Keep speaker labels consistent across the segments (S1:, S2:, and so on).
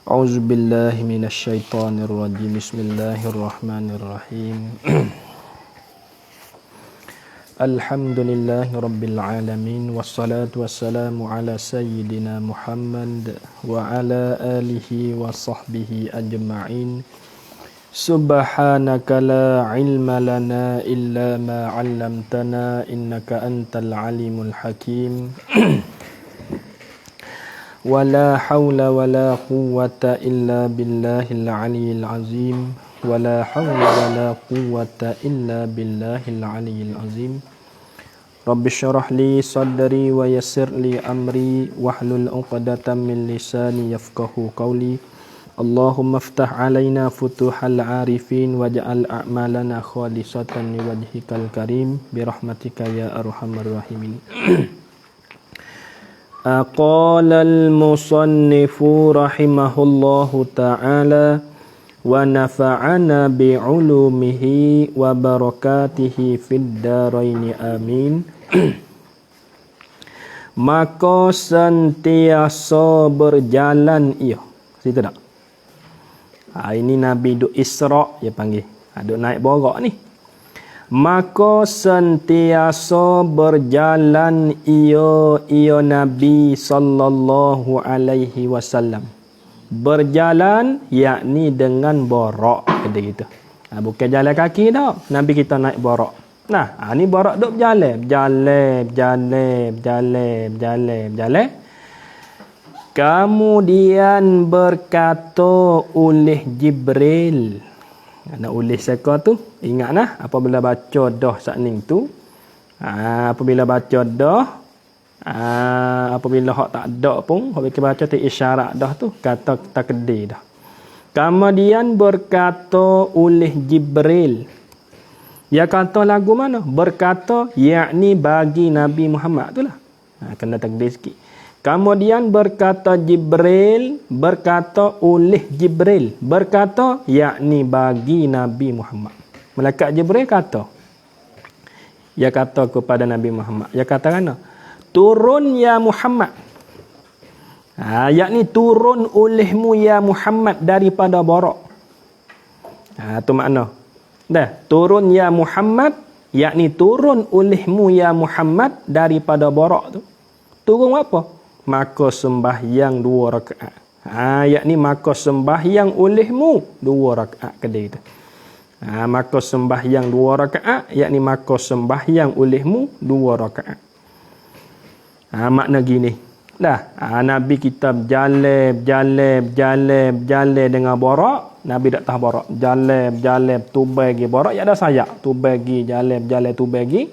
S1: A'udzu billahi minasyaitonir rajim. Bismillahirrahmanirrahim. Alhamdulillahi rabbil alamin, wassalatu wassalamu ala sayyidina Muhammad wa ala alihi wa sahbihi ajma'in. Subhanaka la ilma lana illa ma 'allamtana innaka antal alimul hakim. Wala hawla wala quwwata illa billahil aliyyil azim. Wala hawla wala quwwata illa billahil aliyyil azim. Rabbi syrah li sadri wa yassir li amri wahlul 'uqdatam min lisani yafqahu qawli. Allahumma iftah alaina futuhal arifin waj'al a'malana khalisatan liwajhikal karim birahmatika ya arhamar rahimin. Qala al-musannifu rahimahullahu ta'ala wa nafa'ana bi'ulumihi wa barakatihi fid daraini amin. Maka sentiasa berjalan ia. Situ tak? Ini Nabi duk Isra' dia panggil. Duk naik borak ni. Maka sentiasa berjalan ia Nabi sallallahu alaihi wasallam. Berjalan yakni dengan borak kata gitu. Bukan jalan kaki dah. Nabi kita naik borak. Nah, ni borak duk berjalan. Kemudian berkata oleh Jibril. Nak oleh seka tu, ingat nah apabila baca dah sakning tu, apabila baca dah, apabila hak tak ada pun, hak kita baca tu isyarat dah tu, kata takdir dah. Kemudian berkata oleh Jibril. Ya kata lagu mana? Berkata, yakni bagi Nabi Muhammad tu lah. Kena takdir sikit. Kemudian berkata Jibril, berkata oleh Jibril, berkata yakni bagi Nabi Muhammad. Malaikat Jibril kata, ya kata kepada Nabi Muhammad, ya kata mana? Turun ya Muhammad. Yakni turun olehmu ya Muhammad daripada barak. Tu makna. Dah, turun ya Muhammad, yakni turun olehmu ya Muhammad daripada barak tu. Turun apa? Maka sembahyang 2 rakaat. Yakni maka sembahyang olehmu 2 rakaat kedai itu. Maka sembahyang 2 rakaat, yakni maka sembahyang olehmu 2 rakaat. Makna gini. Dah, Nabi kita berjalan dengan borak, Nabi tak tahu borak. Jalan tu bagi borak ya ada sayap. Tu bagi jalan tu bagi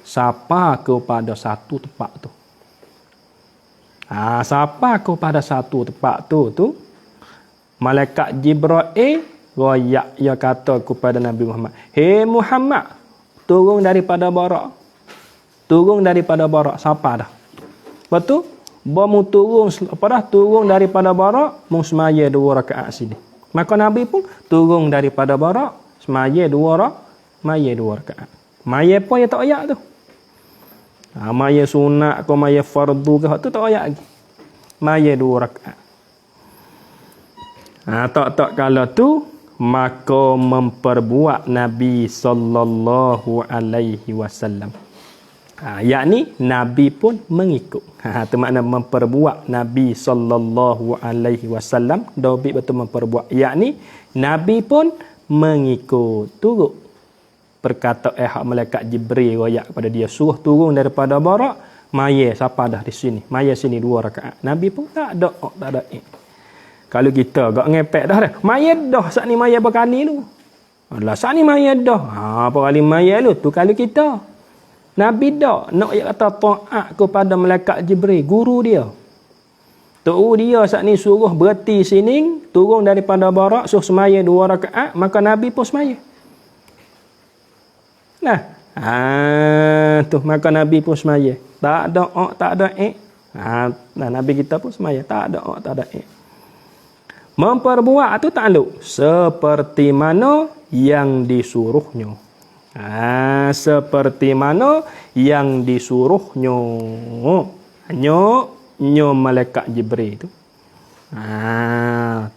S1: sapa kepada satu tempat tu. Siapa kepada satu tempat tu malaikat Jibril royak ia kata kepada Nabi Muhammad, "Hei Muhammad, turun daripada barak." Turun daripada barak siapa dah? Betul? Bamu turun turun daripada barak, mung semaya 2 rakaat sini. Maka Nabi pun turun daripada barak, semaya 2 rakaat. Maya apa ya tak ayak tu? Maya sunat ke maya fardu ke tu tak ayak lagi. Maya 2 rakaat. Tak kalau tu maka memperbuat Nabi sallallahu alaihi wasallam. Yakni Nabi pun mengikut. Tu makna memperbuat Nabi sallallahu alaihi wasallam. Dobit betul memperbuat. Yakni Nabi pun mengikut. Turut perkata hak malaikat Jibril royak kepada dia, suruh turun daripada barak, maya siapa dah di sini, maya sini 2 rakaat. Nabi pun tak ada. Kalau kita gak ngepek dah maya dah sat ni maya berkali lu. Alah sat ni maya dah. Apa kali maya lu tu kalau kita. Nabi dah nak kata taat kepada malaikat Jibril, guru dia. Tu dia sat ni suruh berhenti sini, turun daripada barak, suruh semaya 2 rakaat, maka Nabi pun semaya. Nah, tu maka Nabi pun semaya. Tak ada tak ada Nabi kita pun semaya. Tak ada tak ada Memperbuat tu takluk seperti mana yang disuruhnya. Seperti mana yang disuruhnyo nyo malaikat Jibril tu.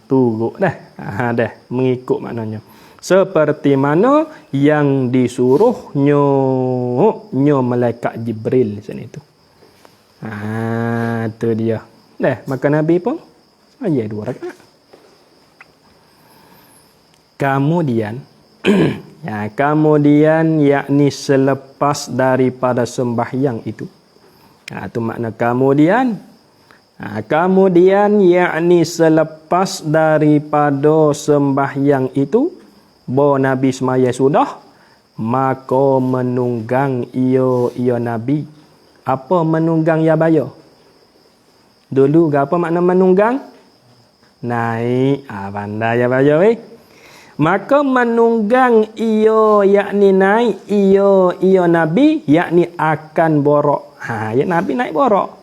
S1: Turut dah. Dah mengikut maknanya. Seperti mana yang disuruhnyo malaikat Jibril sini tu. Tu dia. Dah, maka Nabi pun ayat 2 rakaat. Kemudian kemudian yakni selepas daripada sembahyang itu. Tu makna kemudian. Kemudian yakni selepas daripada sembahyang itu, Nabi semaya sudah, maka menunggang ia Nabi. Apa menunggang ya bayo? Dulu apa makna menunggang? Naik. Pandai ya bayo Maka menunggang yakni naik ia Nabi, yakni akan borok. Ya Nabi naik borok.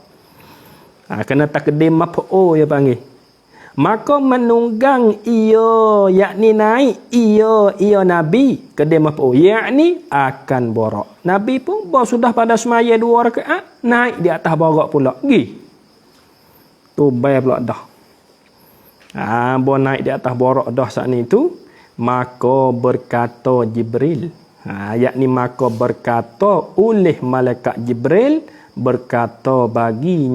S1: Kena takdim maf'ul ya panggil. Maka menunggang yakni naik ia Nabi kedai maf'ul, yakni akan borok. Nabi pun sudah pada semaya 2 rakaat, naik di atas borok pula. Tu bayar pula dah. Naik di atas borok dah saat ni tu, maka berkata Jibril. Yakni maka berkata oleh malaikat Jibril, berkata bagi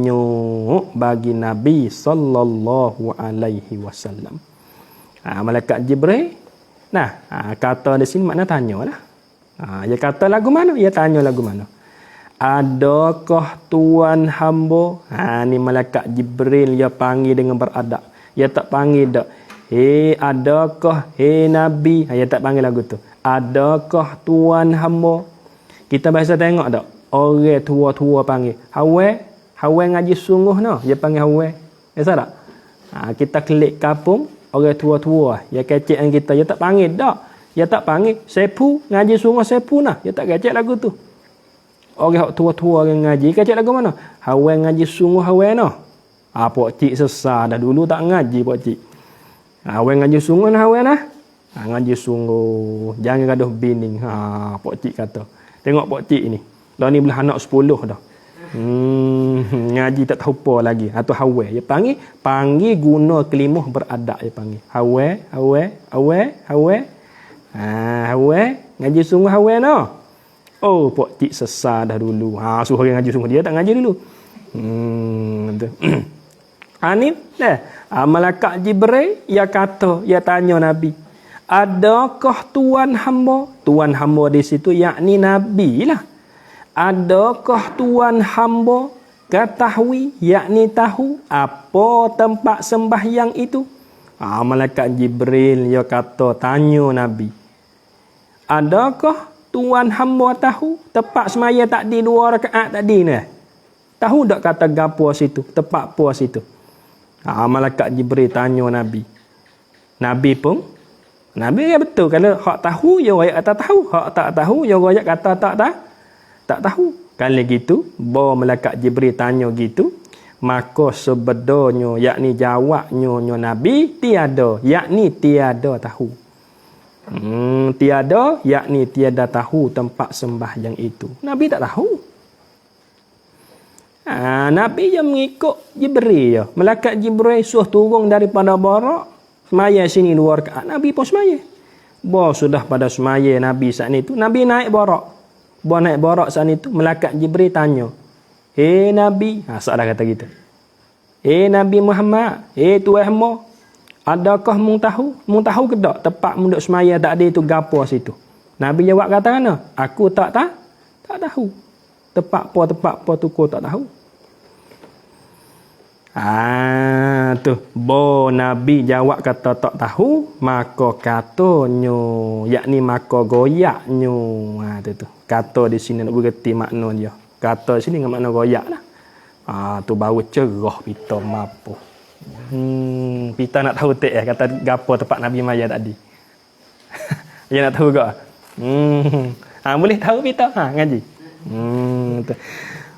S1: Nabi sallallahu alaihi wasallam. Malaikat Jibril kata di sini makna tanyalah. Dia kata lagu mana? Dia tanya lagu mana? Adakah tuan hamba? Ni malaikat Jibril dia panggil dengan beradab. Dia tak panggil dak. Adakah Nabi? Dia tak panggil lagu tu. Adakah tuan hamba? Kita biasa tengok tak? Orang tua-tua panggil hawe ngaji sungguh no, dia panggil hawe. Biasa tak? Kita klik kampung, orang tua-tua dia kecek dengan kita, dia tak panggil dak. Dia tak panggil sepu, ngaji sungguh sepu nah, dia tak kecek lagu tu. Orang tua-tua yang ngaji kecek lagu mana? Hawe ngaji sungguh hawe no. Pok cik sesah dah dulu tak ngaji pok cik. Hawe ngaji sungguh nah hawe nah. Ngaji sungguh, jangan gaduh bining. Pok cik kata. Tengok pok cik ni. Dah ni belah anak 10 dah. Ngaji tak tahu apa lagi. Atau hawe. Dia panggil guna kelimah beradab. Dia panggil. Hawe. Hawe. Ngaji sungguh hawe no. Pok cik sesah dah dulu. Suruh orang ngaji sungguh. Dia tak ngaji dulu. Ni dah. Malaikat Jibril, dia kata, dia tanya Nabi. Adakah tuan hamba? Tuan hamba di situ yakni Nabi lah. Adakah tuan hamba ketahui, yakni tahu apa tempat sembahyang itu? Malaikat Jibril dia kata tanya Nabi. Adakah tuan hamba tahu tempat semaya tadi 2 rakaat tadi ni? Tahu tak kata gapo situ, tempat apa situ? Malaikat Jibril tanya Nabi. Nabi ya betul, kalau hak tahu dia royak kata tahu, hak tak tahu dia royak kata tak tahu. Kalau gitu, malaikat Jibril tanya gitu, maka sebenarnya yakni jawabnya Nabi tiada, yakni tiada tahu. Tiada yakni tiada tahu tempat sembahyang itu. Nabi tak tahu. Nabi yang mengikut Jibril je. Malaikat Jibril suruh turun daripada barak, semaya sini 2 rakaat. Nabi pun semaya. Sudah pada semaya Nabi saat itu, Nabi naik barak. Naik barak saat itu, malaikat Jibril tanya. Nabi, salah kata gitu. Nabi Muhammad, tuan hamba, adakah mung tahu? Mung tahu ke tak tempat munduk semaya tak ada itu gapo situ? Nabi jawab kata mana? Aku tak tahu. Tempat apa tu aku tak tahu. Nabi jawab kata tak tahu, maka katanya yakni maka goyaknya. Tu kata di sini nak bergerti makna dia. Kata sini dengan makna goyak lah. Tu baru cerah kita mampu. Kita nak tahu tak kata gapo tempat Nabi maya tadi. Dia nak tahu ke? Boleh tahu kita ngaji.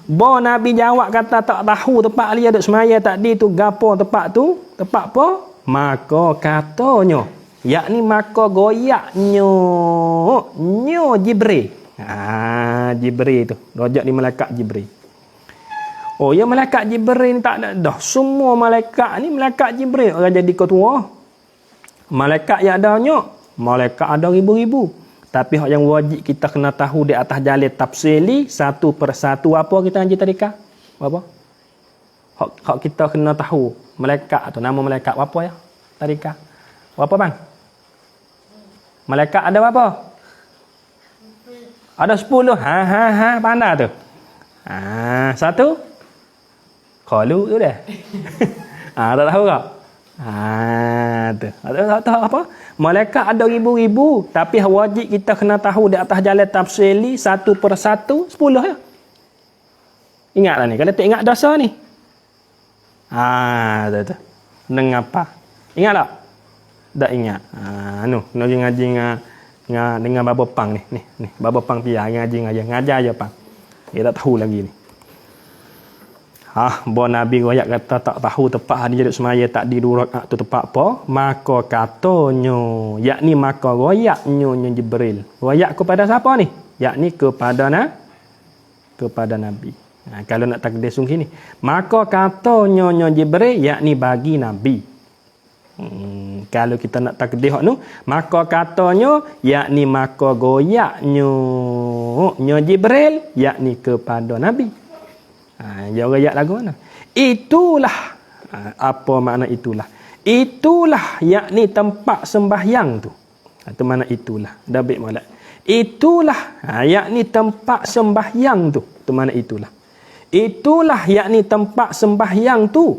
S1: Nabi jawab kata tak tahu tempat dia duk semaya tadi tu gapo tempat tu, tempat apa? Maka katanya yakni maka goyaknya Jibril. Jibril tu rojak di malaikat Jibril. Oh ya, malaikat Jibril ni tak ada dah. Semua malaikat ni malaikat Jibril orang jadi ketua. Malaikat yang adanya, malaikat ada ribu-ribu. Tapi hak yang wajib kita kena tahu di atas jalur tafsili satu persatu apa kita ngaji tadi kah? Apa? Hak kita kena tahu malaikat atau nama malaikat apa ya? Tadi kah? Apa bang? Malaikat ada berapa? Ada 10. Pandai tu. Satu. Qalu tu dah. Tak tahu tak? Tu. Tak tahu apa? Malaikat ada ribu-ribu, tapi wajib kita kena tahu di atas jalan tafsili satu persatu 10 ya. Ingatlah ni, kalau tak ingat dosa ni. Tu. Dengan apa? Ingat tak? Tak ingat. Kena ngaji dengan Baba Pang ni. Ni Baba Pang pia ngajar aja Pang. Dia tak tahu lagi ni. Nabi royak kata tak tahu tepat hari jadi semaya tak di 2 rakaat tu tepat apa, maka katanya yakni maka royaknya Jibril. Royak kepada siapa ni? Yakni kepada Nabi. Kalau nak takdir sungguh ni, maka katanya Jibril yakni bagi Nabi. Kalau kita nak takdir hak nu, maka katanya yakni maka goyaknya Jibril yakni kepada Nabi. Jauh ayat lagu mana? Itulah. Apa makna itulah? Itulah yakni tempat sembahyang tu. Itu mana itulah? Dabik molek. Itulah yakni tempat sembahyang tu. Itu mana itulah? Itulah yakni tempat sembahyang tu.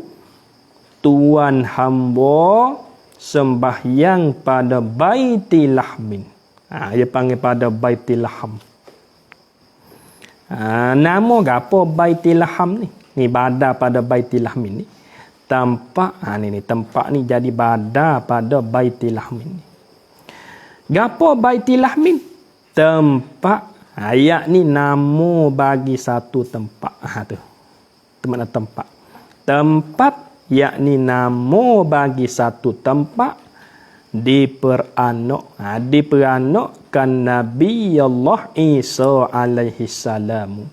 S1: Tuan hamba sembahyang pada Baitil Lahmin. Dia panggil pada Baitil Laham. Nama gapo Baitil Laham ni? Ni badar pada Baitil Lahmin ni. Tempat ni tempat ni jadi badar pada Baitil Lahmin ni. Gapo Baitil Lahmin? Tempat yakni nama bagi satu tempat. Tu. Itu makna tempat. Tempat yakni nama bagi satu tempat diperanakkan Nabi Allah Isa alaihi salam.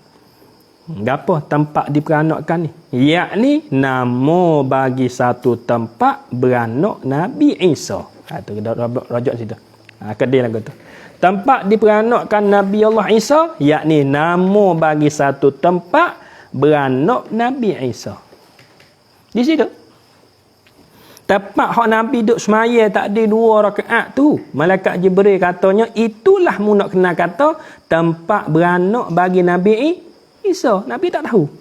S1: Gapo tempat diperanakkan ni? Yakni nama bagi satu tempat beranak Nabi Isa. Tu rajak situ. Kedai lagu tu. Tempat diperanakkan Nabi Allah Isa, yakni nama bagi satu tempat beranak Nabi Isa. Di situ. Tempat hak Nabi duduk semaya tak ada 2 rakaat tu. Malaikat Jibril katanya itulah mu nak kena kata tempat beranak bagi Nabi Isa. Nabi tak tahu.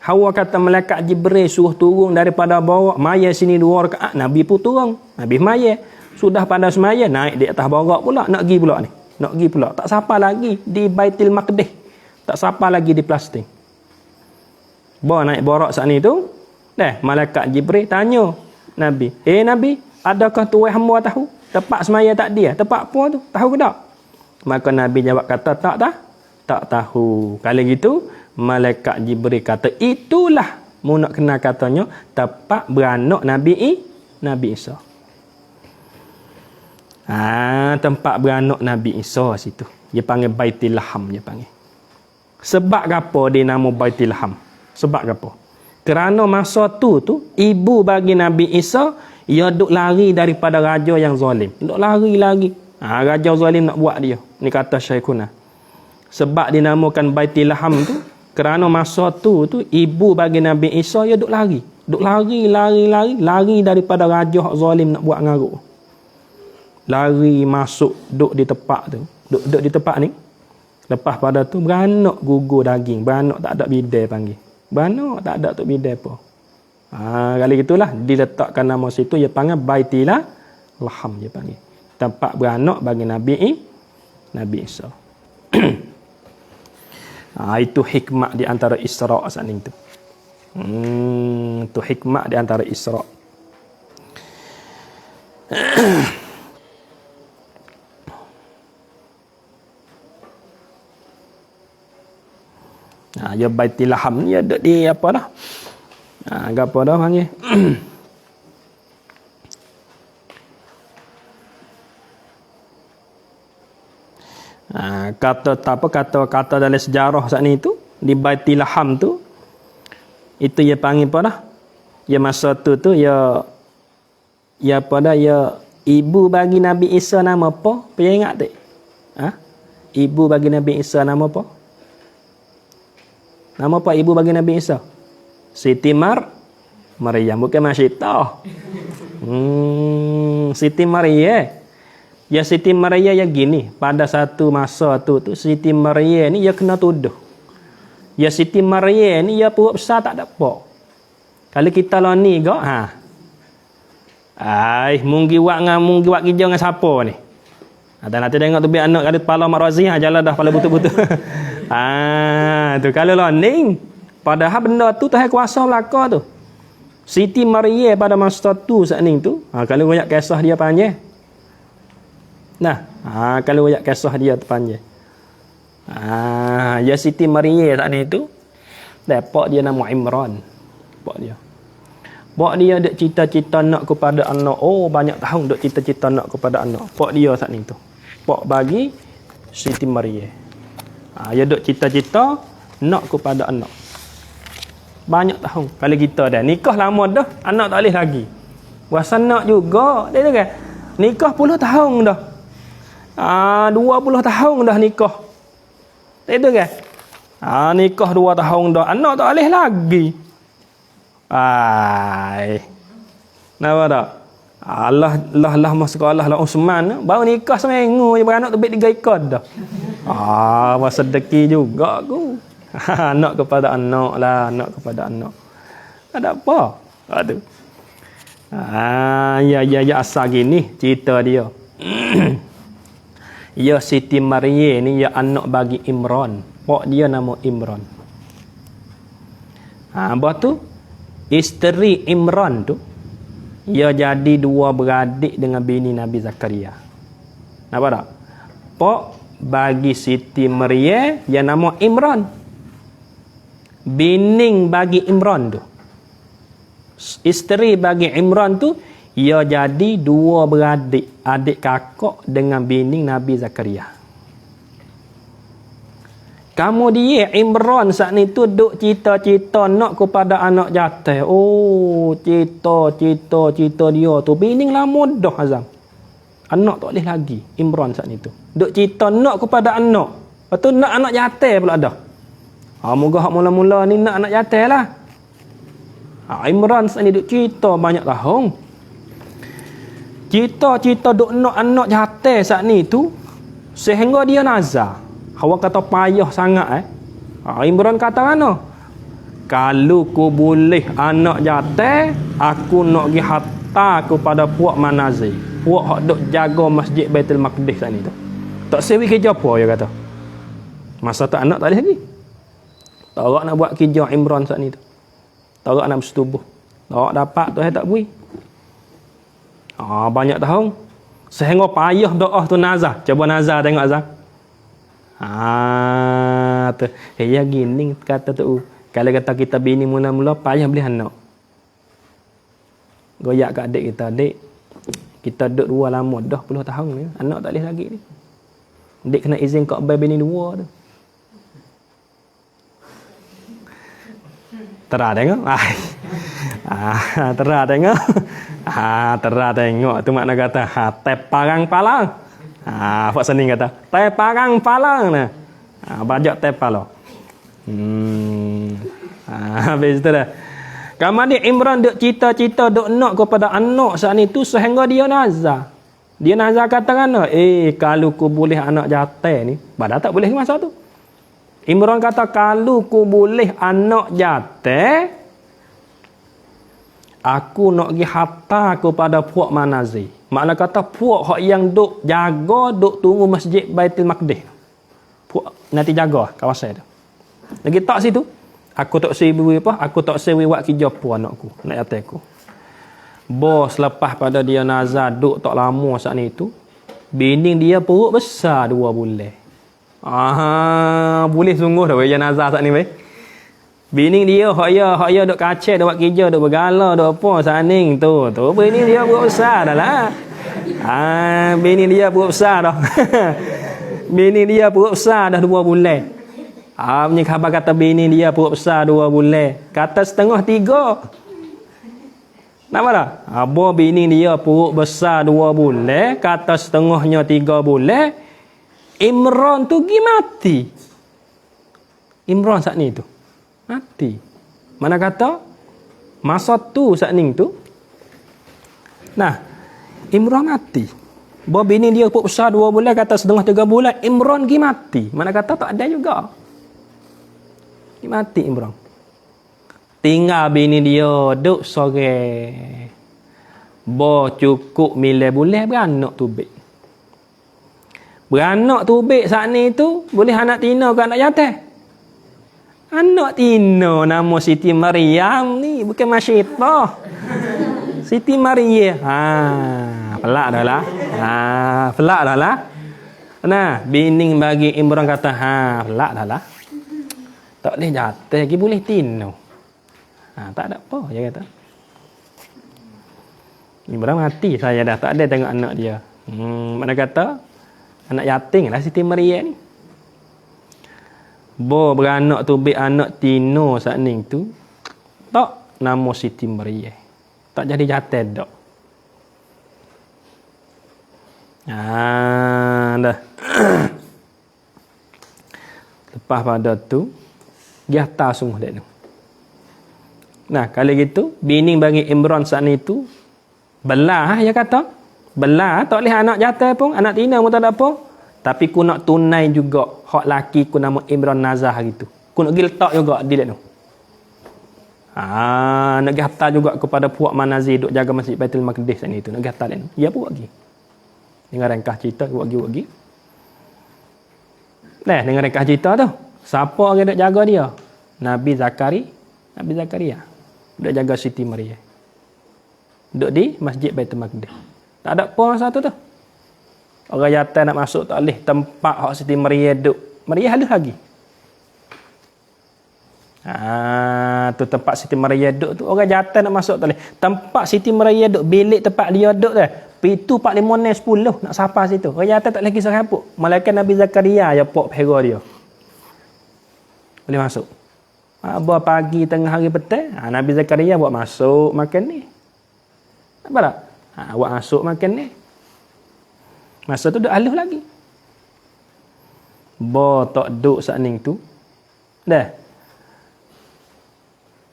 S1: Hawa kata malaikat Jibril suruh turun daripada bawah. Maya sini 2 rakaat. Nabi pun turun. Nabi maya. Sudah pada semaya naik di atas barak pula. Nak pergi pula ni. Nak pergi pula. Tak siapa lagi di Baitul Maqdis. Tak siapa lagi di Palestin. Bawa naik barak saat ni tu. Malaikat Jibril tanya Nabi, Nabi, adakah tuan hamba tahu tempat semaya tak dia? Tempat apa tu? Tahu ke tak? Maka Nabi jawab kata, tak tahu. Kalau gitu, malaikat Jibril kata, itulah mu nak kena katanya tempat beranak Nabi Isa. Tempat beranak Nabi Isa situ. Dia panggil Baitul Laham dia panggil. Sebab apa dia nama Baitul Laham? Sebab apa? Kerana masa tu ibu bagi Nabi Isa ia duk lari daripada raja yang zalim. Duk lari. Raja zalim nak buat dia. Ni kata Syekhuna. Sebab dinamakan Baitul Laham tu kerana masa tu ibu bagi Nabi Isa ia duk lari. Duk lari daripada raja zalim nak buat ngaruk. Lari masuk duk di tempat tu. Duk di tempat ni. Lepas pada tu beranak gugur daging. Beranak tak ada bidai panggil. Beranak tak ada tok bidai apa. Kali gitulah diletakkan nama situ dia panggil Baitul Laham dia panggil. Tempat beranak bagi Nabi Isa. Itu hikmah di antara Isra' saat itu. Itu hikmah di antara Isra'. Ya Baitul Laham ni ada di apa dah? Apa dah panggil? kata dalam sejarah saat ni tu di Baitul Laham tu, itu dia panggil apa dah? Ya masa tu ya apa dah, ya ibu bagi Nabi Isa nama apa? Pernah ingat tak? Ha? Ibu bagi Nabi Isa nama apa? Nama apa ibu bagi Nabi Isa? Siti Maryam, bukan Masyitah. Siti Maryam. Ya Siti Maryam ya gini, pada satu masa tu Siti Maryam ni ya kena tuduh. Ya Siti Maryam ni ya perut besar tak ada apa. Kalau kita lah ni gak, munggi wak kijau dengan siapa ni? Ada nanti tengok tu biar anak ada kepala Mak Razi, jalan dah kepala butuh-butuh. Tu kalau lah ni, padahal benda tu Tuhan kuasa belaka tu. Siti Maryam pada masa tu saat ni tu, kalau banyak kisah dia panjang. Nah, kalau banyak kisah dia panjang. Ya Siti Maryam saat ni tu, pak dia nama Imran. Pak dia. Pak dia ada cita-cita nak kepada anak. Oh, banyak tahun duk cita-cita nak kepada anak. Pak dia saat ni tu. Pak bagi Siti Maryam. Dia duk cita-cita nak kepada anak. Banyak tahun. Kalau kita dah nikah lama dah, anak tak boleh lagi. Puasa nak juga. Dia tu kan. Nikah 10 tahun dah. 20 tahun dah nikah. Dia tu kan. Nikah 2 tahun dah, anak tak boleh lagi. Nampak tak? Allah masuk sekolah lah Usman baru nikah seminggu je beranak terbit 3 ekor dah. Masa sedeki juga aku. Anak kepada anak lah, anak kepada anak. Ada apa? Tu. Ya asal gini cerita dia. Ya Siti Maryam ni ya anak bagi Imran. Pak dia nama Imran. Lepas tu isteri Imran tu ia jadi 2 beradik dengan bini Nabi Zakaria. Nampak tak? Pak bagi Siti Maryam yang nama Imran. Bining bagi Imran tu, isteri bagi Imran tu, ia jadi 2 beradik, adik kakak dengan bining Nabi Zakaria. Kemudian Imran saat ni tu duk cita-cita nak kepada anak jatah. Oh, cita dia tu bining lama dah Azam. Anak tak boleh lagi. Imran saat ni tu duk cita nak kepada anak. Lepas tu nak anak jatah pula dah. Moga hak mula-mula ni nak anak jatah lah. Imran saat ni duk cita banyak tahun. Cita-cita duk nak anak jatah saat ni tu sehingga dia nazar. Awak kata payah sangat Imran kata mana? Kalau ku boleh anak jatah, aku nak pergi hatta kepada puak Manazir. Puak hak duk jaga Masjid Baitul Maqdis saat ni tu. Tak sewi kerja apa dia kata. Masa tak anak tak boleh lagi. Tak nak buat kerja Imran saat ni tu. Tak nak bersetubuh. Tak dapat tu tak bui. Banyak tahun. Sehingga payah doa tu nazar. Cuba nazar tengok Azam. Tu. Ya gini kata tu. Kalau kata kita bini mula-mula payah beli anak. Goyak kat adik kita. Adik, kita duduk 2 lama dah 10 tahun ni. Anak tak boleh lagi ni. Adik kena izin kat abang bini 2 tu. Terah tengok. Terah tengok. Terah tengok. Tu makna kata teparang palang. Pak Sening kata teparang palang nah. Bajak tepalo. Habis tu dah. Kemudian Imran duk cita-cita duk nak kepada anak saat ni tu sehingga dia nazar. Dia nazar kata kan, kalau ku boleh anak jatah ni, padahal tak boleh masa tu. Imran kata kalau ku boleh anak jatah, aku nak pergi hatta kepada puak Manazir. Makna kata puak hak yang duk jaga, duk tunggu Masjid Baitul Maqdis. Puak nanti jaga kawasan tu. Lagi tak situ, aku tak sewi apa? Aku tak sewi buat kerja apa anakku, nak jatah aku. Bos lepas pada dia nazar duk tak lama saat ni tu, bini dia perut besar 2 bulan. Boleh sungguh dah dia nazar saat ni baik. Bini dia hak ya duk kacau, duk buat kerja, duk bergala, duk apa saning tu. Tu bini dia perut besar dah lah. Bini dia perut besar dah. Bini dia perut besar dah 2 bulan. Punya khabar kata bini dia perut besar 2 bulan. Kata setengah 3. Nampak tak? Abah bini dia perut besar 2 bulan. Kata setengahnya 3 bulan. Imran tu pergi mati. Imran saat ni tu. Mati. Mana kata? Masa tu saat ni tu. Nah, Imran mati. Bawa bini dia perut besar 2 bulan, kata setengah 3 bulan, Imran pergi mati. Mana kata tak ada juga. Pergi mati Imran. Tinggal bini dia duduk sore. Bawa cukup 9 bulan beranak tubik. Beranak tubik saat ni tu, boleh anak tina ke anak jantan? Anak tina nama Siti Maryam ni, bukan Masyitah. Siti Maryam. Pelak dah lah. Pelak dah lah. Nah, bining bagi Imran kata, pelak dah lah. Tak boleh jatuh lagi, boleh tino. Tak ada apa, dia kata. Imran mati, saya dah tak ada tengok anak dia. Mana kata, anak yatim lah Siti Maryam ni. Beranak tu anak tino saat ni tu. Tak nama Siti Maryam. Tak jadi jatuh dak. Dah. Lepas pada tu dia tak sungguh dak tu. Nah, kalau gitu bini bagi Imran saat ni tu belah dia kata. Belah tak boleh anak jatuh pun, anak tina pun tak ada apa. Tapi ku nak tunai juga hak laki ku nama Imran Nazah gitu. Ku nak pergi letak juga di tu. Nak pergi hantar juga kepada puak Manazir duk jaga Masjid Baitul Maqdis saat ni tu. Nak pergi hantar dia. Ya buat lagi. Dengar ringkas cerita buat lagi. Dengar ringkas cerita tu. Siapa yang duk jaga dia? Nabi Zakaria. Duk jaga Siti Maryam. Duk di Masjid Baitul Maqdis. Tak ada apa masa tu. Orang jantan nak masuk tak boleh tempat hak Siti Maryam duk. Maryam halus lagi. Tu tempat Siti Maryam duk tu. Orang jantan nak masuk tak boleh. Tempat Siti Maryam duk, bilik tempat dia duk tu. Pintu 4, 5, 6, 10 nak sapa situ. Orang jantan tak boleh kisah apa. Malaikat Nabi Zakaria yang pok pera dia. Boleh masuk. Buat pagi tengah hari petang, Nabi Zakaria buat masuk makan ni. Apa tak? Buat masuk makan ni. Masa tu duk halus lagi. Tak duk saat ni tu. Dah.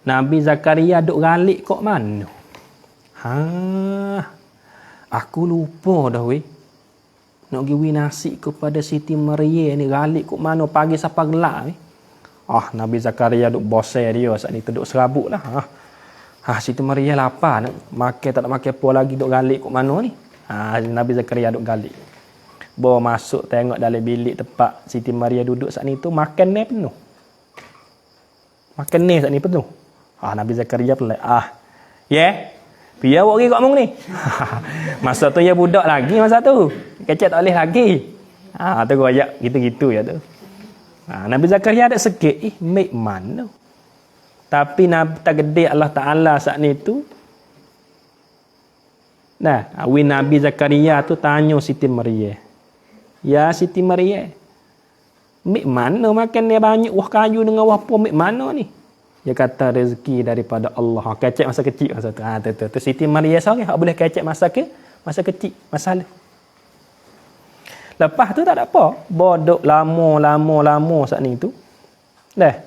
S1: Nabi Zakaria duk galik kok mana? Aku lupa dah weh. Nak pergi nasi kepada Siti Maryam ni galik kok mana pagi sampai gelap ni. Nabi Zakaria duk bosan dia saat ni tu duk serabut lah. Siti Maryam lapar nak makan tak nak makan apa lagi duk galik kok mana ni. Nabi Zakaria duk galik. Masuk tengok dalam bilik tempat Siti Maryam duduk saat ni tu makan ni penuh. Makan ni saat ni penuh. Nabi Zakaria pelik. Biar awak pergi kat mung ni. Masa tu dia budak lagi masa tu. Kecek tak boleh lagi. Tu royak gitu-gitu ya tu. Nabi Zakaria ada sikit. Mek mana? Tapi takdir Allah Ta'ala saat ni tu. Nabi Zakaria tu tanya Siti Maryam. Ya Siti Maryam. Mek mana makan dia banyak wah kayu dengan wah apa mek mana ni? Dia kata rezeki daripada Allah. Kecek masa kecil masa tu. Tu Siti Maryam seorang hak boleh kecek masa kecil, masa lalu. Lepas tu tak ada apa. Bodok lama saat ni tu. Dah.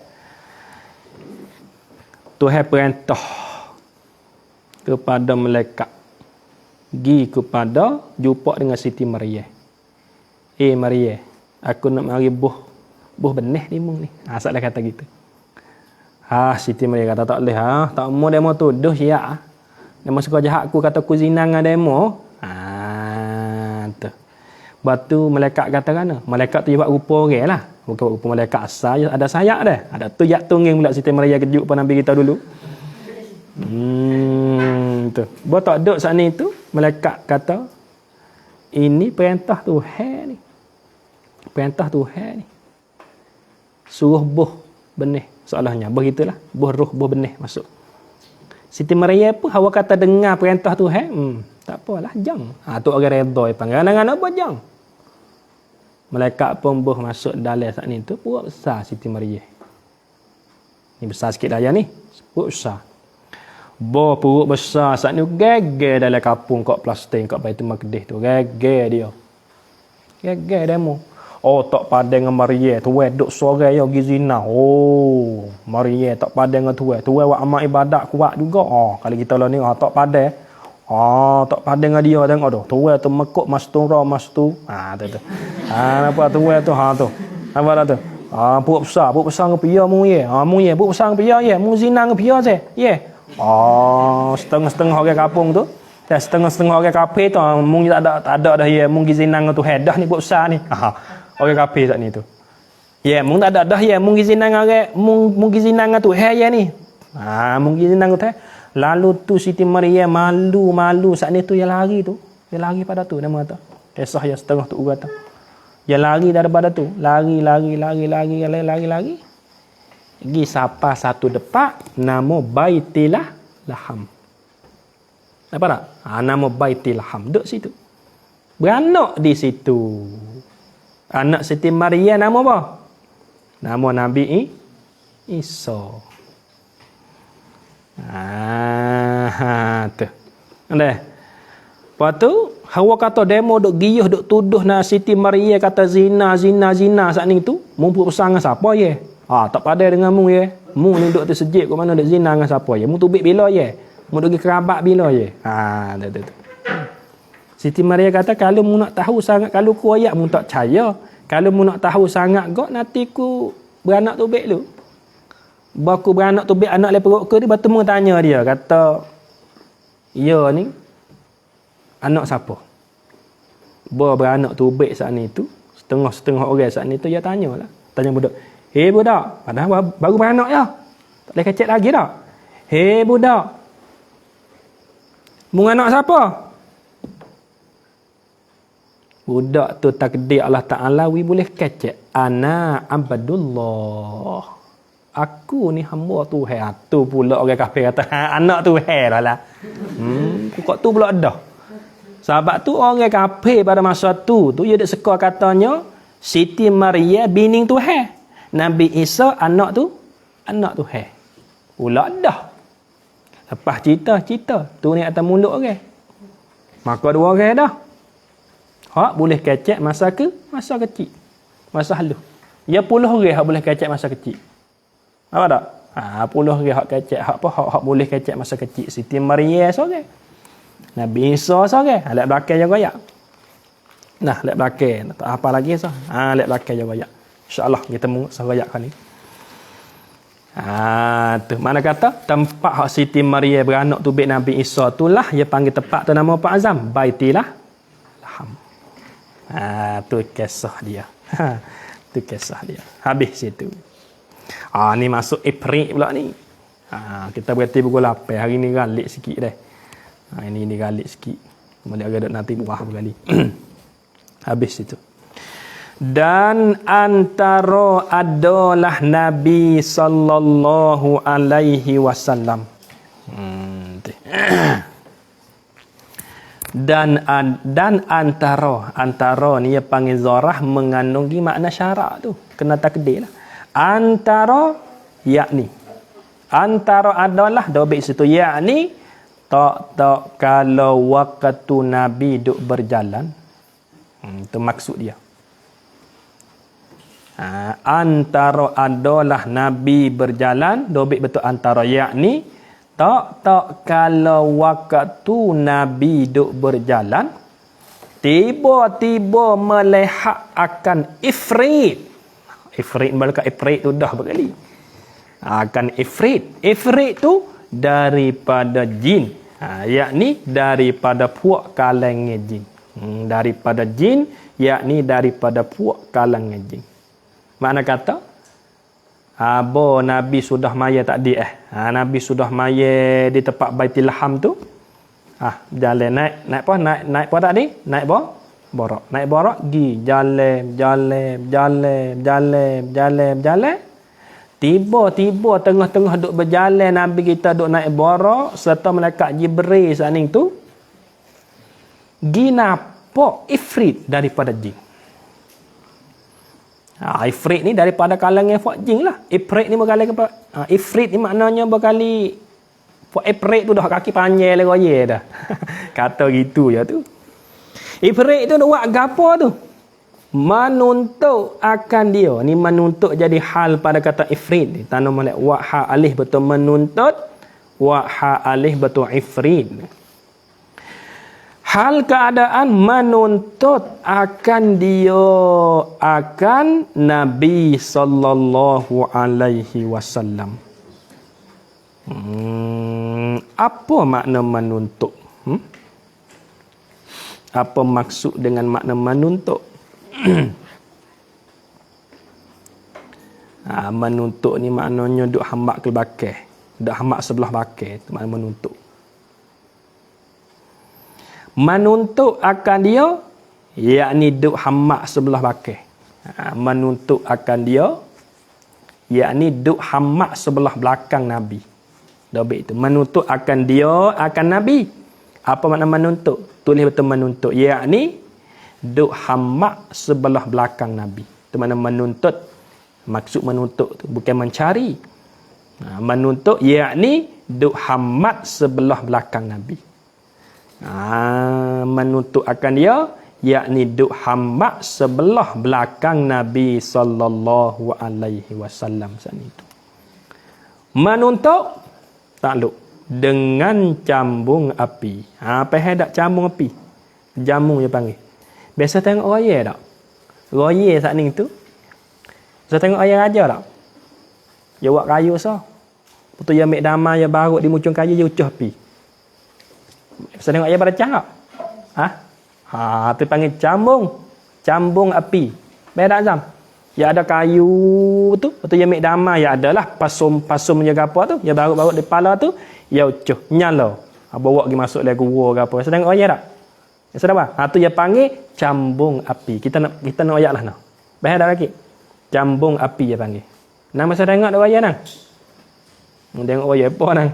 S1: Tuhan perintah kepada malaikat pergi kepada jumpa dengan Siti Maryam. Maryam, aku nak mari buh benih di mung ni. Asal kata gitu. Siti Maryam kata tak boleh. Tak mau demo tuduh ya. Demo suka jahat aku kata aku zina dengan demo. Tu. Batu malaikat kata kana. Malaikat tu buat rupa orang lah. Bukan rupa malaikat asal, ada sayap dah. Ada tu yak tungging pula Siti Maryam kejut pada Nabi kita dulu. Tu. Tak duduk saat ni tu, malaikat kata ini perintah Tuhan ni. Perintah Tuhan ni. Suruh buh benih. Soalnya begitulah, buh roh, buh benih masuk. Siti Maryam pun hawa kata dengar perintah Tuhan, tak apalah, jang. Tu orang redha panggil. Kadang-kadang apa jang? Malaikat pun boh masuk dalam saat ni tu, perut besar Siti Maryam. Ni besar sikit dah ni. Perut besar. Boh perut besar saat ni geger dalam kampung kat Palestin, kat Baitul Maqdis tu. Geger dia. Geger demo. Oh, tak padan dengan Maryam. Tuan duk sorang yo pergi zina. Oh, Maryam tak padan dengan tuan. Tuan buat amal ibadat kuat juga. Oh, kalau kita lah ni tak padan. Tak padan dengan dia tengok tu. Tuan tu mekuk mas tu. Tu. Nampak tuan tu tu. Nampak dah tu. Perut besar dengan pia mu ye. Mu ye perut besar dengan pia ye. Mu zina dengan pia se. Ye. Setengah-setengah orang kampung tu. Dan setengah-setengah orang kafir tu mung tak ada dah ye. Mung zina dengan Tuhan dah ni perut besar ni. Orang kafir saat ni tu. Ya, mung tak ada dah ya, mung zina dengan orang, mung zina dengan Tuhan ya ni. Mung zina dengan Tuhan. Lalu tu Siti Maryam malu saat ni tu dia lari tu. Dia lari pada tu nama kata. Kisah yang setengah tu kata. Dia lari daripada tu, lari. Pergi sampai satu depak nama Baitillah Laham. Apa tak? Nama Baitil Laham duduk situ. Beranak di situ. Anak Siti Maryam nama apa? Nama Nabi Isa. Tu. Ada. Lepas tu, Hawa kata demo duk giyuh duk tuduh na Siti Maryam kata zina saat ni tu. Mu perut besar dengan siapa ye? Tak padai dengan mu ye. Mu ni duk tersejik kat mana duk zina dengan siapa ye? Mu tubik bila ye? Mu duk pergi kerabat bila ye? Tu. Siti Maryam kata kalau mu nak tahu sangat, kalau ku ayat mu tak percaya. Kalau mu nak tahu sangat gak nanti ku beranak tubik lu. Baku beranak tubik anak le perut ke dia batu mu tanya dia kata ya ni anak siapa? Beranak tubik saat ni tu, setengah-setengah orang saat ni tu dia tanyalah. Tanya budak. Hei budak, padahal baru beranak ya. Tak boleh kecek lagi dah. Hei budak. Mu anak siapa? Budak tu takdir Allah Ta'ala boleh kecek. Ana Abdullah. Aku ni hamba Tuhan. Tu pula orang kafir kata anak Tuhan lah. Kok tu pula dah. Sebab tu orang kafir pada masa tu dia dak suka katanya Siti Maryam bini Tuhan. Nabi Isa anak Tuhan. Pula dah. Lepas cerita tu ni atas mulut orang. Maka dua orang dah. Hak boleh kecek masa kecil. Masa halus. Ya 10 orang hak boleh kecek masa kecil. Apa tak? 10 orang hak kecek hak boleh kecek masa kecil. Siti Maryam seorang. Nabi Isa seorang. Lek belakang jaga ayak. Nah, lek belakang. Tak apa lagi sah. Lek belakang jaga ayak. Insya-Allah kita mu seroyak kali. Tu mana kata tempat hak Siti Maryam beranak tubik Nabi Isa itulah dia panggil tempat tu nama Pak Azam, Baitillah Laham. Tu kisah dia. Tu kisah dia. Habis situ. Ni masuk April pula ni. Kita berhenti pukul 8. Hari ni galik sikit dah. Ini galik sikit. Kemudian agak nanti buah kali. Habis situ. Dan antara adalah Nabi sallallahu alaihi wasallam. Dan antara ni dia panggil zarah mengandungi makna syarak tu. Kena takdir lah. Antara yakni. Antara adalah dobik situ yakni tak kalau waktu Nabi duk berjalan. Itu maksud dia. Antara adalah Nabi berjalan, dobik betul antara yakni tak kalau waktu Nabi duk berjalan tiba-tiba melihat akan ifrit malaikat ifrit tu dah berkali akan ifrit tu daripada jin yakni daripada puak kalangan jin daripada jin yakni daripada puak kalangan jin. Makna kata Nabi sudah maya tadi Nabi sudah maya di tempat Baitul Laham tu. Jalan naik apa tadi? Naik borak. Naik borak gi jalan. Tiba-tiba tengah-tengah duk berjalan Nabi kita duk naik borak serta malaikat Jibril saning tu gi nampak ifrit daripada jin. Ifrit ni daripada kalangan Fok Jing lah. Ifrit ni berkali Ifrit ni maknanya berkali Fok Ifrit tu dah kaki panjang lah raya dah. Kata gitu je tu. Ifrit tu nak buat gapo tu? Menuntut akan dia. Ni menuntut jadi hal pada kata ifrit ni. Tanam molek wa ha alif betul menuntut, wa ha alif betul ifrit. Hal keadaan menuntut akan dia akan Nabi sallallahu alaihi wasallam. Apa makna menuntut? Apa maksud dengan makna menuntut? Menuntut ni maknanya duk hambak ke bakal. Duk hambak sebelah bakal. Itu makna menuntut. Menuntut akan dia, yakni duk hambak sebelah bakal. Menuntut akan dia, yakni duk hambak sebelah belakang Nabi. Dobik itu. Menuntut akan dia, akan Nabi. Apa makna menuntut? Tulis betul menuntut. Yakni duk hambak sebelah belakang Nabi. Itu makna menuntut. Maksud menuntut tu bukan mencari. Menuntut yakni duk hambak sebelah belakang Nabi. Menuntut akan dia yakni duk hambak sebelah belakang Nabi sallallahu alaihi wasallam saat itu. Menuntut takluk dengan cambung api. Apa hendak cambung api? Jamu dia panggil. Biasa tengok raya tak? Raya saat ni tu. Biasa tengok raya raja tak? Dia buat kayu so. Betul dia ambil damai dia barut di mucung kayu dia ucuh api. Biasa tengok raya pada cak. Tu panggil cambung. Cambung api. Beda Azam. Ya ada kayu tu, betul dia ambil damai ya adalah pasum dia gapo tu, dia barut-barut di kepala tu, ya ucuh nyala. Bawa pergi masuk dalam gua gapo. Biasa tengok raya tak? Biasa apa? Tu dia panggil cambung api. Kita nak ayat lah nah. Bahaya dah lagi. Cambung api dia panggil. Nama saya tengok dak raya nang. Tengok raya apa nang.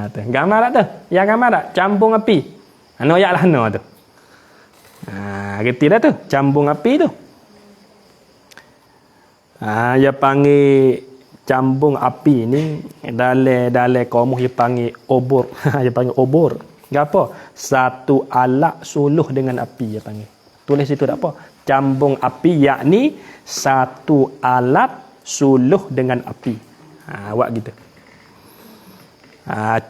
S1: Tu. Gambar tak tu? Ya gambar tak? Cambung api. Nak ayat lah no tu. Gerti dah tu. Cambung api tu. Dia panggil cambung api ni dalam kamus dia panggil obor. Dia panggil obor. Gapo? Satu alat suluh dengan api dia panggil. Tulis situ tak apa. Cambung api yakni satu alat suluh dengan api. Buat gitu.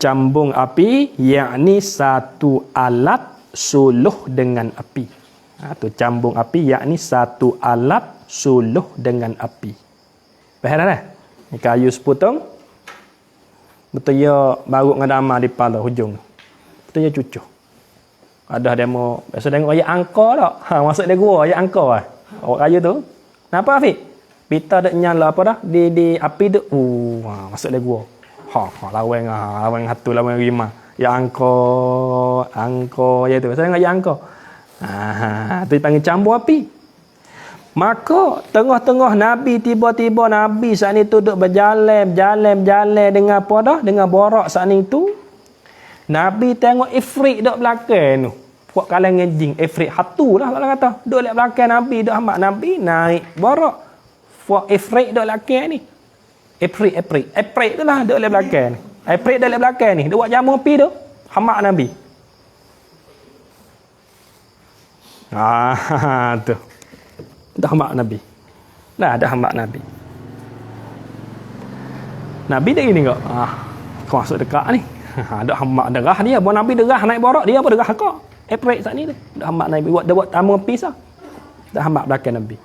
S1: Cambung api yakni satu alat suluh dengan api. Tu cambung api yakni satu alat suluh dengan api. Faham dah? Ni kayu sepotong. Betul ya barut dengan dama di kepala hujung. Betul ya cucuh. Ada demo biasa tengok ayat angka tak? Masuk dia gua ayat angka ah. Awak kayu tu. Kenapa Afiq? Pita dak nyala apa dah di api tu. Masuk dia gua. Lawang hatu lawang rima. Ya angka ya tu. Biasa tengok ayat angka. Tu dipanggil cambung api. Maka tengah-tengah Nabi tiba-tiba Nabi saat itu duduk berjalan dengan apa dah? Dengan borak saat itu. Nabi tengok ifrit duduk belakang tu. Puak kalangan jin, ifrit hatu lah kalau kata. Duduk dekat belakang Nabi, duduk hambak Nabi naik borak. Puak ifrit duduk belakang ni. Ifrit tu lah duduk dekat belakang ni. Ifrit duduk dekat belakang ni. Duduk buat jamu api tu. Hambak Nabi. Tu. Dah hambak Nabi. Dah hambak Nabi. Nabi dah gini kok. Kau masuk dekat ni. Dah hambak derah dia. Buat Nabi derah naik borak. Dia apa derah kau? April saat ni tu. Dah hambak Nabi. Buat tamu pisah. Dah hambak belakang Nabi.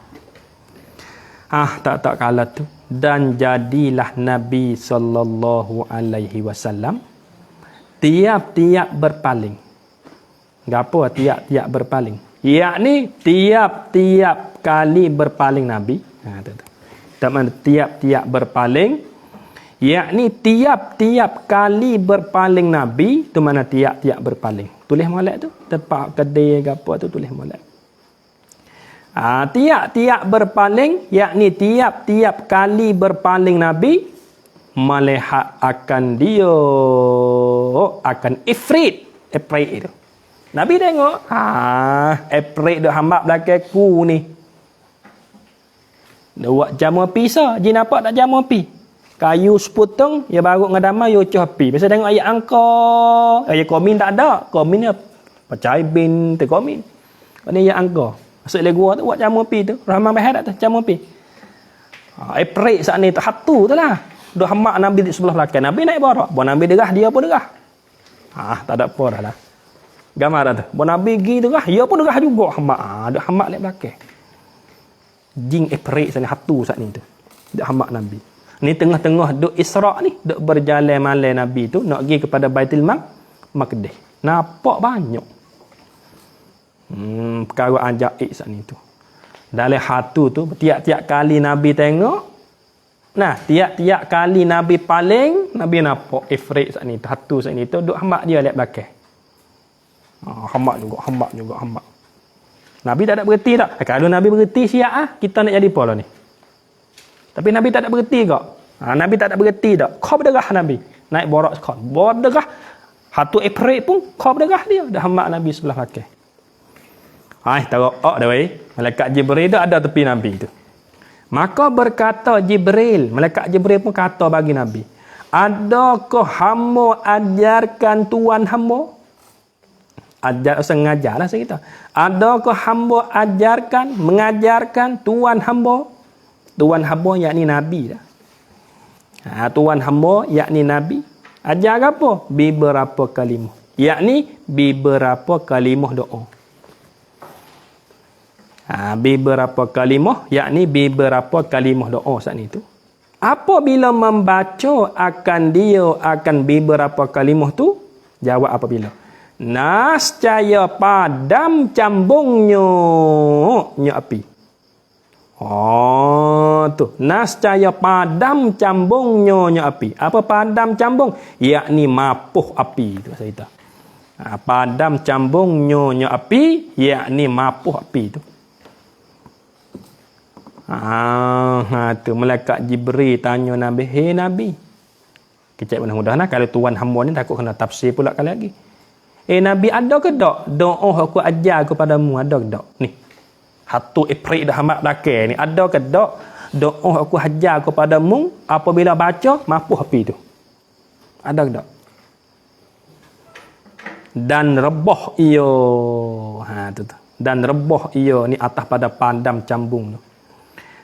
S1: Tak kala tu. Dan jadilah Nabi sallallahu alaihi wasallam tiap-tiap berpaling. Gapo tiap-tiap berpaling? Yakni tiap-tiap kali berpaling Nabi. Tak mana tiap-tiap berpaling. Yakni tiap-tiap kali berpaling Nabi. Tu mana tiap-tiap berpaling. Tulis molek tu. Tempat kedai ke apa tu tulis molek. Tiap-tiap berpaling. Yakni tiap-tiap kali berpaling Nabi. Melihat akan dia. Akan ifrit. Ifrit itu. Nabi tengok, April dah hambak belakang ku ni. Dah buat jamu api sah. Ji nampak tak jamu api? Kayu sepotong, ya baru ngedamai, ya ucuh api. Biasa tengok ayat angka. Ayat komin tak ada. Komin ni percaya bin tu komin. Ni ayat angka. Masuk le gua tu buat jamu api tu. Rahman bahar tak tu jamu api. April saat ni tak hatu tu lah. Dah hambak Nabi di sebelah belakang. Nabi naik barak. Buat Nabi derah, dia pun derah. Tak ada apa dah lah. Gambar dah tu. Buat Nabi pergi derah, dia pun derah juga hambak. Dah hambak lek belakang. Jing April saat ni hatu saat ni tu. Dah hambak Nabi. Ni tengah-tengah duk Isra' ni, duk berjalan malam Nabi tu nak pergi kepada Baitul Maqdis. Nampak banyak. Perkara ajaib saat ni tu. Dalam hatu tu tiap-tiap kali Nabi tengok, tiap-tiap kali Nabi paling, Nabi nampak Ifrit saat ni tu, hatu saat ni tu duk hambak dia lihat belakang. Hambak juga. Nabi tak ada berhenti tak? Kalau Nabi berhenti siap kita nak jadi apa lah ni? Tapi Nabi tak ada berhenti kok. Nabi tak ada berhenti tak? Kau berderah Nabi. Naik borak sekon. Berderah. Hatu Ifrit pun kau berderah dia. Dah hambak Nabi sebelah belakang. Taruh dah weh. Malaikat Jibril dah ada tepi Nabi tu. Maka berkata Jibril, malaikat Jibril pun kata bagi Nabi, adakah hamba ajarkan tuan hamba? Ajar sengaja lah saya kata. Adakah hamba mengajarkan tuan hamba? Tuan hamba yakni Nabi dah. Tuan hamba yakni Nabi. Ajar apa? Beberapa kalimah. Yakni beberapa kalimah doa. Beberapa kalimah, yakni beberapa kalimah doa saat itu. Apabila membaca akan beberapa kalimah tu, jawab apabila nascaya padam cambungnya api. Tu nascaya padam cambungnya api. Apa padam cambung? Yakni mapuh api tu saya kata. Padam cambungnya api, yakni mapuh api tu. Tu malaikat Jibril tanya Nabi, "Hei Nabi." Kecek mudah-mudahan kalau tuan hamba ni takut kena tafsir pula kali lagi. Nabi, ada ke tak doa aku ajar kepadamu, ada ke tak? Ni. Hatu April dah hambak belakang ni, ada ke tak doa aku ajar kepadamu apabila baca mapuh api tu? Ada ke tak? Dan rebah ia. Tu. Dan rebah ia ni atas pada padam cambung tu.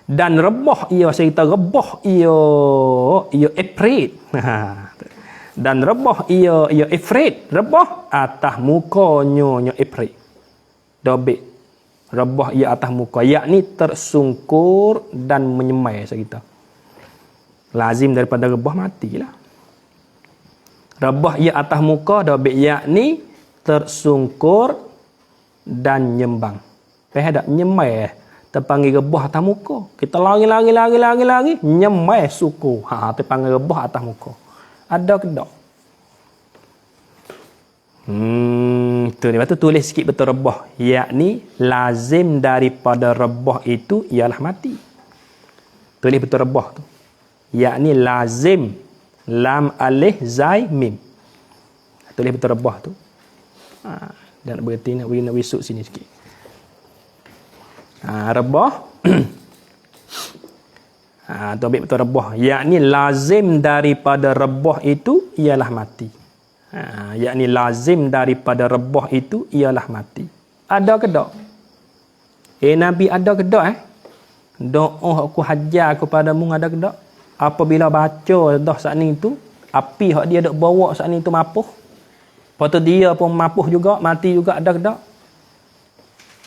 S1: Dan rebah ia, saya kata rebah ia Ifrit. Dan rebah ia Ifrit, rebah atas mukanya Ifrit. Dobek. Rebah ia atas muka, yakni tersungkur dan menyemai saya kata. Lazim daripada rebah matilah. Rebah ia atas muka, dobek yakni tersungkur dan nyembang. Faham tak? Nyemai. Terpanggil rebah atas muka. Kita lari, nyemai suku. Terpanggil rebah atas muka. Ada ke tak? Tu ni. Lepas tu tulis sikit betul rebah. Yakni lazim daripada rebah itu ialah mati. Tulis betul rebah tu. Yakni lazim. Lam alif zai mim. Tulis betul rebah tu. Dan berhenti nak wisuk sini sikit. Rebah. Tu ambil betul rebah. Yakni lazim daripada rebah itu ialah mati. Yakni lazim daripada rebah itu ialah mati. Ada ke tak? Nabi, ada ke tak? Doa aku hajar kepadamu, ada ke tak? Apabila baca dah saat ni tu, api hak dia dok bawa saat ni tu mapuh. Lepas tu dia pun mapuh juga, mati juga, ada ke tak?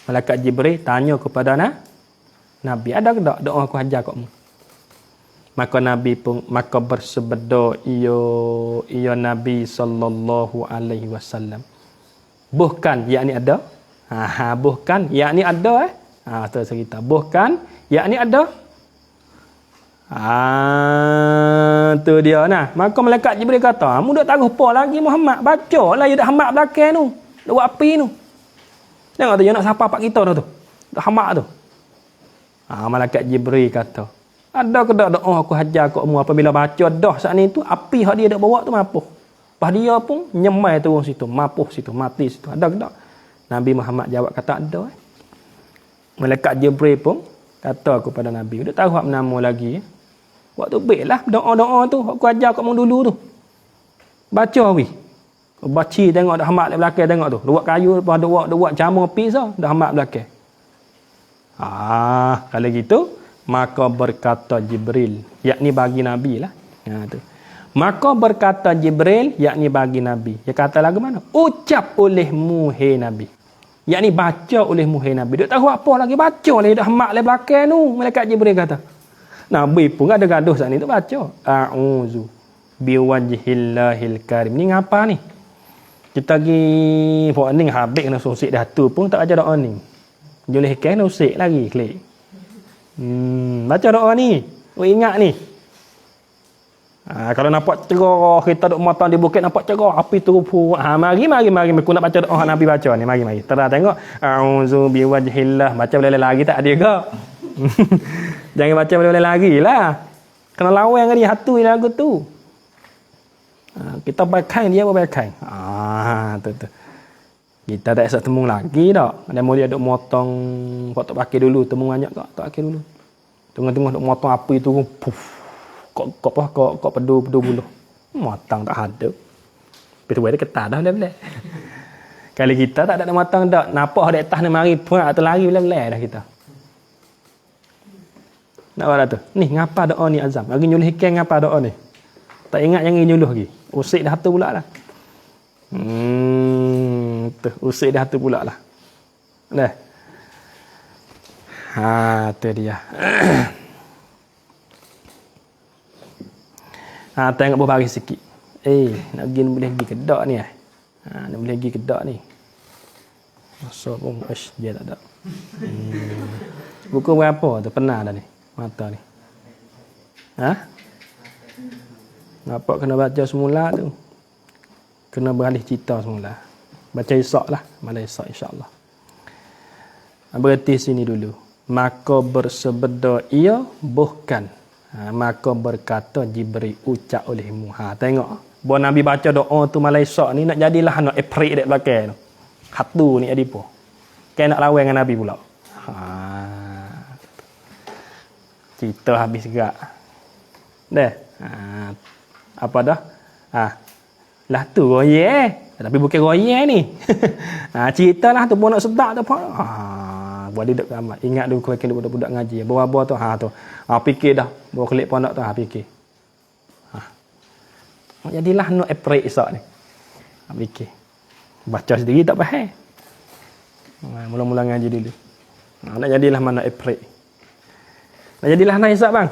S1: Malaikat Jibril tanya kepada Nabi, ada ke tak doa aku hajar kamu? Maka bersabda ia Nabi sallallahu alaihi wasallam. Bukan, yakni ada. Bukan, yakni ada. Tu cerita. Bukan, yakni ada. Tu dia nah. Maka malaikat Jibril kata, "Mu dak taruh apa lagi Muhammad? Bacalah you dak hambak belakang tu. Dak buat api tu. Tengok tu, dia nak sapa pak kita tu. Dak hambak tu." Malaikat Jibril kata, "Ada ke tak doa aku hajar kamu apabila baca dah saat ni tu, api hak dia dak bawa tu mapuh. Pas dia pun nyemai turun situ, mapuh situ, mati situ. Ada ke tak?" Nabi Muhammad jawab kata ada. Malaikat Jibril pun kata kepada Nabi, "Dak tahu hak nama lagi." Waktu baiklah doa-doa tu aku ajar kat mu dulu tu. Baca wi. Baca tengok dak hamak di belakang tengok tu. Luak kayu lepas buat jamu api sah, dak hamak belakang. Kalau gitu maka berkata Jibril, yakni bagi Nabi lah. Tu. Maka berkata Jibril, yakni bagi Nabi. Dia kata lagu mana? Ucap olehmu hai Nabi. Yakni baca olehmu hai Nabi. Dia tahu apa lagi baca oleh dah hamak di belakang tu. Malaikat Jibril kata. Nabi pun ada gaduh saat ni tu baca. A'udzu biwajhillahil karim. Ni ngapa ni? Kita pergi buat ni habis kena sosik dah tu pun tak baca doa ni. Joleh kan usik lagi klik. Baca doa ni. Ingat ni. Kalau nampak cerah kita duk matang di bukit nampak cerah api tu mari aku nak baca doa Nabi baca ni mari terang tengok a'udzu biwajhillah baca boleh lagi tak ada ke. Jangan baca boleh lagi lah. Kena lawan dengan dia hatu lagu tu. Kita bakai dia bakai. Tu. Kita tak esok temung lagi dak. Ada mulia duk motong kok tak pakai dulu temung banyak kok tak pakai dulu. Tengah-tengah duk motong api tu kok pedu buluh. Motong tak ada. Betul dia ketat dah boleh. Kalau kita tak ada motong dak, nampak di atas ni mari puak atau lari boleh dah kita. Nak buat tu. Ni ngapa doa ni azam? Lagi nyuluh ikan ngapa doa ni? Tak ingat yang nyuluh lagi. Usik dah tu pula lah. Tu usik dah tu pula lah. Dah. Tu dia. Tengok berbaris sikit. Nak pergi boleh pergi kedak ni nak boleh pergi kedak ni. Masa pun dia tak ada. Buku berapa tu pernah dah ni mata ni. Nampak kena baca semula tu. Kena beralih cerita semula. Baca esok lah, malam esok insya-Allah. Berhenti sini dulu. Maka bersabda ia bukan. Maka berkata Jibril ucap olehmu. Tengok. Buat Nabi baca doa tu malam esok ni nak jadilah nak eprik dek belakang tu. Hatu ni ada apa? Kan nak lawan dengan Nabi pula. Cerita habis juga. Dah. Apa dah? Lah tu roye. Tapi bukan roye ni. Ceritalah tu pun nak sedap tu pun. Buat dia dekat amat. Ingat dulu kalau budak-budak ngaji. Bawa-bawa tu. Tu. Fikir dah. Bawa kelik pondok tu. Fikir. Jadilah no april esok ni. Fikir. Baca sendiri tak faham. Mula-mula ngaji dulu. Nak jadilah mana april. Nak jadilah nak esok bang.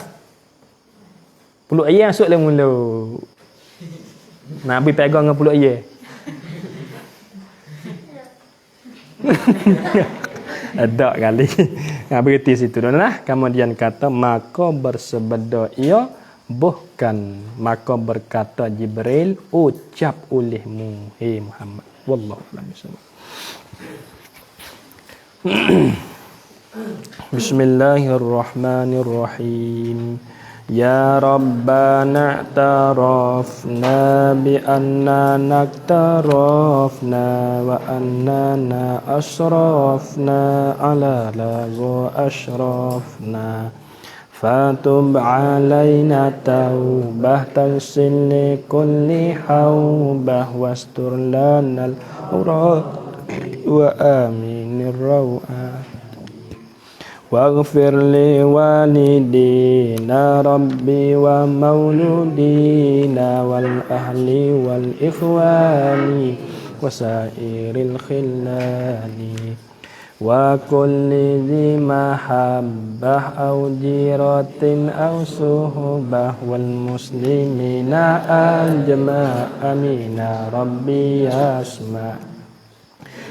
S1: Puluk ayam masuk lah mula. Nabi pegang dengan puluk ayam. Ada kali. Berhenti situ lah. Kemudian kata maka bersabda ia bukan. Maka berkata Jibril ucap olehmu hai Muhammad. Wallahu a'lam bishawab. Bismillahirrahmanirrahim. Ya Rabbana ta'rafna bi anna naktarafna wa annana asrafna ala lazu ashrafna fatub alaina taubah tagsil li kulli haubah wastur lana al-awrat wa aminir rawat waghfir li walidina rabbi wa mauludina wal ahli wal ikhwani wa sairil khillani wa kulli dhi mahabbah aw jiratin aw suhbah wal muslimina ajma amina rabbi asma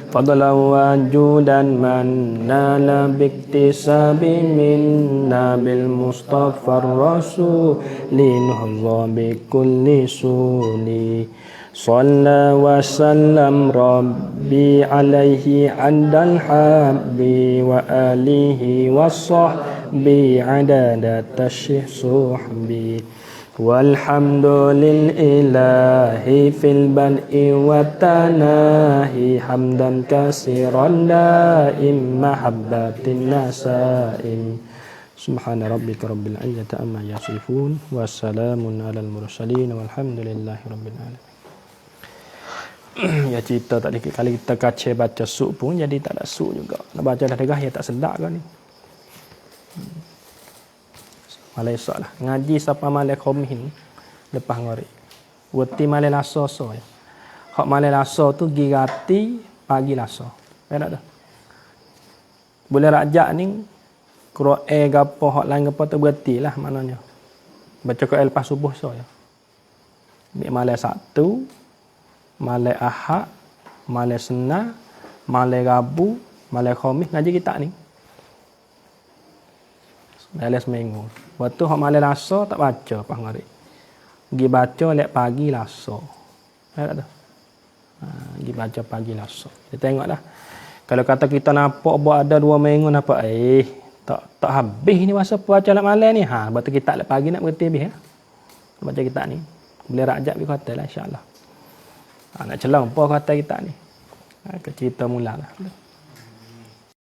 S1: fadlan wa judan man nala biktisabi minna bil mustafa rasulin huwa bi kulli suli salla wa sallam rabbi alaihi andal habbi wa alihi wa sahbi adada tashih suhbi Walhamdulillahi fil bad'i wa tanahi hamdan kasiran daim mahabbatin nasaim. Subhana rabbika rabbil izzati amma yasifun wa salamun alal mursalin walhamdulillahi rabbil alamin. Ya cerita tadi kali kita kaca baca suk pun jadi tak ada suk juga. Nak baca dah degah ya tak sedap kan ni. Malai solah. Ngaji siapa malai khomin lepas ngori. Wati malai laso so ya. Hak malai laso tu girati pagi laso. Tak dah. Boleh rajak ni Quran gapo hak lain gapo tu berartilah maknanya. Baca Quran lepas subuh so ya. Ni malai Sabtu, malai Ahad, malai Senin, malai Rabu, malai Khamis ngaji kita ni. Dalam seminggu. Waktu hak malam Selasa tak baca pas ngari. Pergi baca lek pagi Selasa. Tak ada. Pergi baca pagi Selasa. Kita tengoklah. Kalau kata kita nampak buat ada 2 minggu nampak tak habis ni masa baca lek malam ni. Betul kita lek pagi nak berhenti habis ya. Baca kita ni. Boleh rajak pergi hotel lah insya-Allah. Nak celang apa kata kita ni. Cerita mulalah.